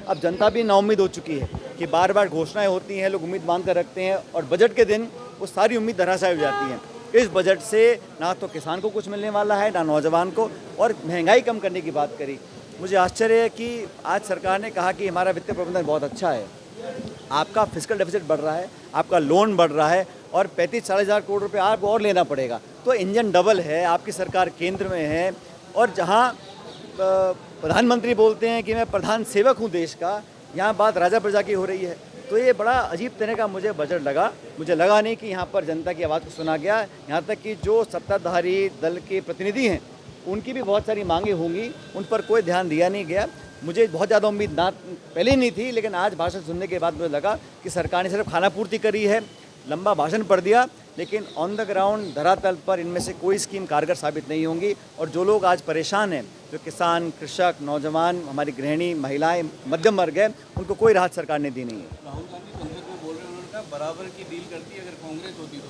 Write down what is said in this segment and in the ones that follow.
अब जनता भी नाउम्मीद हो चुकी है कि बार बार घोषणाएं होती हैं, लोग उम्मीद मान कर रखते हैं और बजट के दिन वो सारी उम्मीद धराशायी हो जाती है। इस बजट से ना तो किसान को कुछ मिलने वाला है, ना नौजवान को, और महंगाई कम करने की बात करी। मुझे आश्चर्य है कि आज सरकार ने कहा कि हमारा वित्तीय प्रबंधन बहुत अच्छा है। आपका फिस्कल डेफिसिट बढ़ रहा है, आपका लोन बढ़ रहा है और 35-40 हज़ार करोड़ रुपए आपको और लेना पड़ेगा। तो इंजन डबल है, आपकी सरकार केंद्र में है और जहां प्रधानमंत्री बोलते हैं कि मैं प्रधान सेवक हूं देश का, यहाँ बात राजा प्रजा की हो रही है। तो ये बड़ा अजीब तरह का मुझे बजट लगा। मुझे लगा नहीं कि यहाँ पर जनता की आवाज़ को सुना गया। यहाँ तक कि जो सत्ताधारी दल के प्रतिनिधि हैं उनकी भी बहुत सारी मांगे होंगी, उन पर कोई ध्यान दिया नहीं गया। मुझे बहुत ज़्यादा उम्मीद ना पहले नहीं थी, लेकिन आज भाषण सुनने के बाद मुझे लगा कि सरकार ने सिर्फ खाना पूर्ति करी है, लंबा भाषण पढ़ दिया, लेकिन ऑन द ग्राउंड धरातल पर इनमें से कोई स्कीम कारगर साबित नहीं होंगी। और जो लोग आज परेशान हैं, जो किसान, कृषक, नौजवान, हमारी गृहिणी, महिलाएं, मध्यम वर्ग है, उनको कोई राहत सरकार ने दी नहीं है। राहुल गांधी संसद में बोल रहे हैं, उन्होंने कहा बराबर की डील करती अगर कांग्रेस होती तो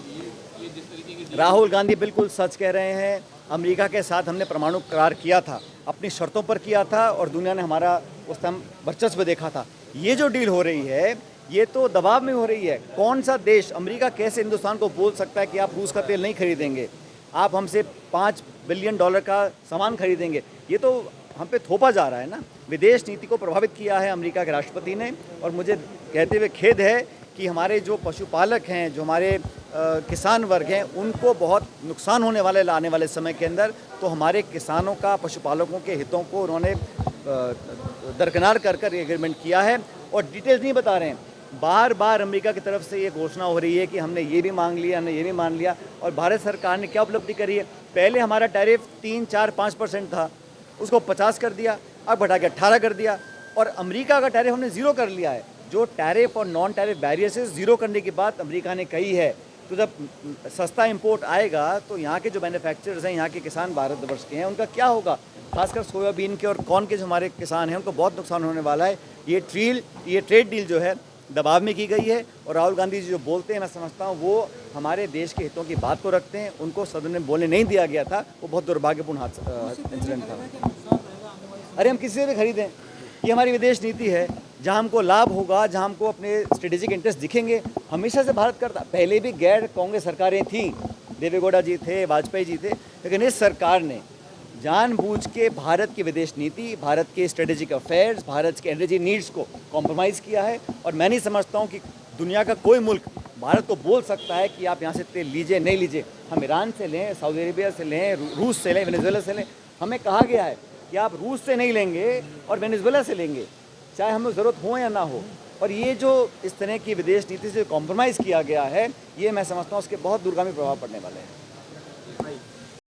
ये जिस तरीके की राहुल गांधी बिल्कुल सच कह रहे हैं। अमेरिका के साथ हमने परमाणु करार किया था, अपनी शर्तों पर किया था और दुनिया ने हमारा उस टाइम वर्चस्व देखा था। ये जो डील हो रही है ये तो दबाव में हो रही है। कौन सा देश, अमेरिका कैसे हिंदुस्तान को बोल सकता है कि आप रूस का तेल नहीं खरीदेंगे, आप हमसे $5 बिलियन का सामान खरीदेंगे? ये तो हम पे थोपा जा रहा है ना। विदेश नीति को प्रभावित किया है अमेरिका के राष्ट्रपति ने। और मुझे कहते हुए खेद है कि हमारे जो पशुपालक हैं, जो हमारे किसान वर्ग हैं, उनको बहुत नुकसान होने वाले आने वाले समय के अंदर। तो हमारे किसानों का, पशुपालकों के हितों को उन्होंने दरकिनार कर एग्रीमेंट किया है और डिटेल्स नहीं बता रहे हैं। बार बार अमेरिका की तरफ से ये घोषणा हो रही है कि हमने ये भी मांग लिया, हमने ये भी मान लिया। और भारत सरकार ने क्या उपलब्धि करी है? पहले हमारा टैरिफ 3, 4, 5% था, उसको 50 कर दिया, अब बढ़ा के 18 कर दिया। और अमेरिका का टैरिफ हमने ज़ीरो कर लिया है। जो टैरिफ और नॉन टैरिफ बैरियर से ज़ीरो करने की बात अमेरिका ने कही है। तो जब सस्ता इंपोर्ट आएगा तो यहाँ के जो मैन्युफैक्चरर्स हैं, यहाँ के किसान भारतवर्ष के हैं, उनका क्या होगा? खासकर सोयाबीन के और कॉर्न के जो हमारे किसान हैं, उनको बहुत नुकसान होने वाला है। ये ट्रेड डील जो है दबाव में की गई है। और राहुल गांधी जी जो बोलते हैं, मैं समझता हूँ वो हमारे देश के हितों की बात को रखते हैं। उनको सदन में बोलने नहीं दिया गया था, वो बहुत दुर्भाग्यपूर्ण इंसिडेंट था। अरे हम किसी से भी खरीदें, ये हमारी विदेश नीति है। जहाँ हमको लाभ होगा, जहाँ हमको अपने स्ट्रेटेजिक इंटरेस्ट दिखेंगे, हमेशा से भारत करता। पहले भी गैर कांग्रेस सरकारें थीं, देवेगौड़ा जी थे, वाजपेयी जी थे, लेकिन इस सरकार ने जानबूझ के भारत की विदेश नीति, भारत के स्ट्रेटेजिक अफेयर्स, भारत के एनर्जी नीड्स को कॉम्प्रोमाइज़ किया है। और मैं नहीं समझता हूँ कि दुनिया का कोई मुल्क भारत को बोल सकता है कि आप यहाँ से तेल लीजिए, नहीं लीजिए। हम ईरान से लें, सऊदी अरेबिया से लें, रूस से लें, वेनेजुएला से लें, हमें कहा गया है कि आप रूस से नहीं लेंगे और वेनेजुएला से लेंगे, चाहे हमें ज़रूरत हो या ना हो। और ये जो इस तरह की विदेश नीति से कॉम्प्रोमाइज़ किया गया है, ये मैं समझता हूँ उसके बहुत दूरगामी प्रभाव पड़ने वाले हैं।